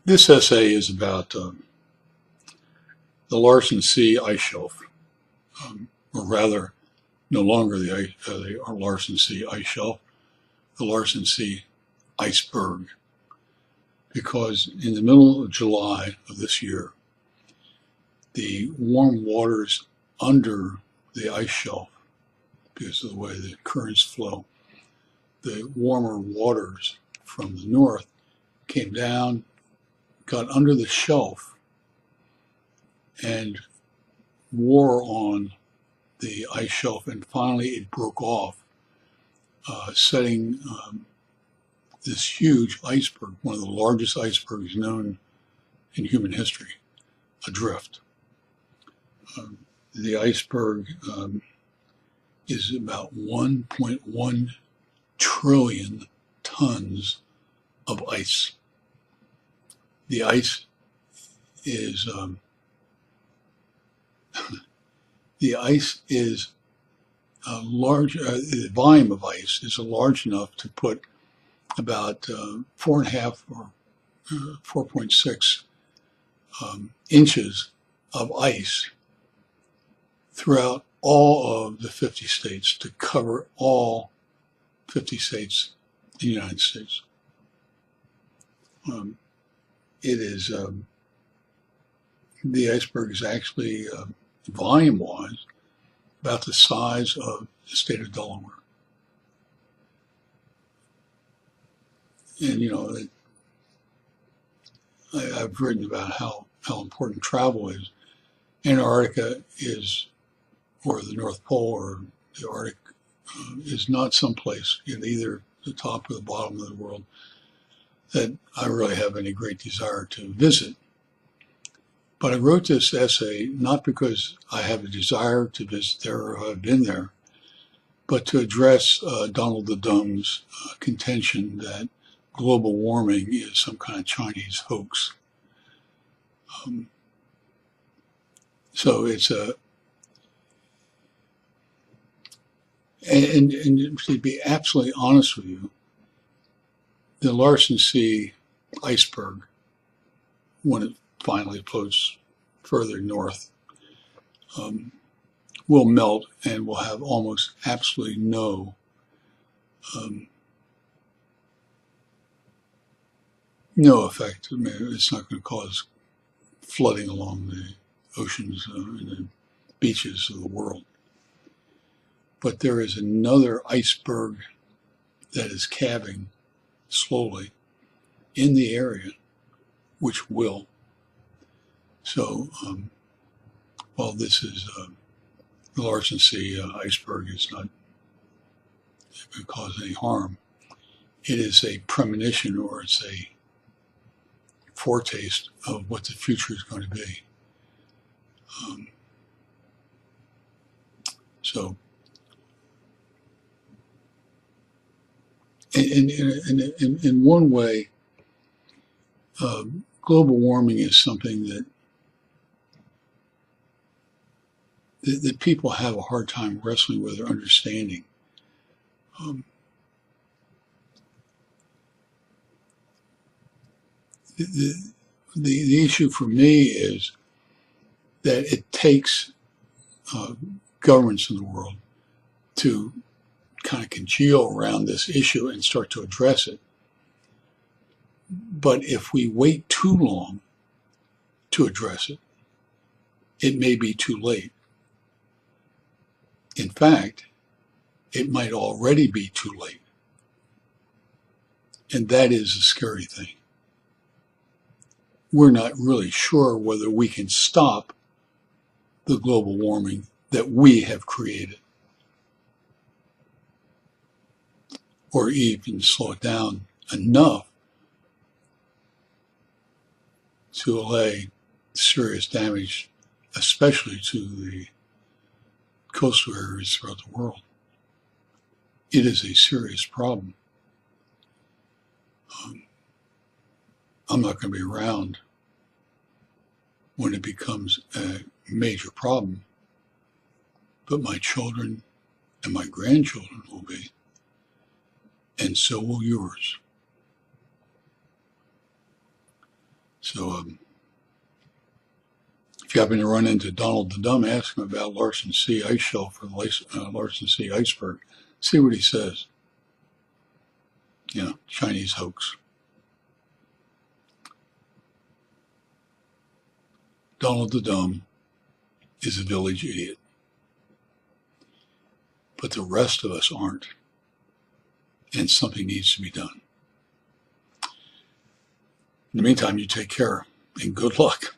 This essay is about the Larsen C Ice Shelf, or rather, no longer the Larsen C Ice Shelf, the Larsen C Iceberg, because in the middle of July of this year, the warm waters under the ice shelf, because of the way the currents flow, the warmer waters from the north came down, got under the shelf, and wore on the ice shelf, and finally it broke off, setting this huge iceberg, one of the largest icebergs known in human history, adrift. The iceberg is about 1.1 trillion tons of ice. The ice is large. The volume of ice is large enough to put about 4.5 or 4.6 inches of ice throughout all of the 50 states, to cover all 50 states in the United States. The iceberg is actually, volume-wise, about the size of the state of Delaware. And, I've written about how important travel is. Antarctica is, or the North Pole, or the Arctic, is not someplace in either the top or the bottom of the world that I really have any great desire to visit. But I wrote this essay not because I have a desire to visit there or have been there, but to address Donald the Dumb's contention that global warming is some kind of Chinese hoax. So it's and to be absolutely honest with you, the Larsen C Iceberg, when it finally floats further north, will melt and will have almost absolutely no effect. I mean, it's not going to cause flooding along the oceans and the beaches of the world. But there is another iceberg that is calving slowly in the area, which will. So while this is the Larsen C Iceberg is not going to cause any harm, it is a premonition, or it's a foretaste of what the future is going to be. So, in one way, global warming is something that people have a hard time wrestling with or understanding. The issue for me is that it takes governments in the world to kind of congeal around this issue and start to address it. But if we wait too long to address it, it may be too late. In fact, it might already be too late. And that is a scary thing. We're not really sure whether we can stop the global warming that we have created, or even slow it down enough to allay serious damage, especially to the coastal areas throughout the world. It is a serious problem. I'm not going to be around when it becomes a major problem, but my children and my grandchildren will be, and so will yours. So if you happen to run into Donald the Dumb, ask him about Larsen C Ice Shelf or Larsen C Iceberg. See what he says. Chinese hoax. Donald the Dumb is a village idiot. But the rest of us aren't. And something needs to be done. In the meantime, you take care and good luck.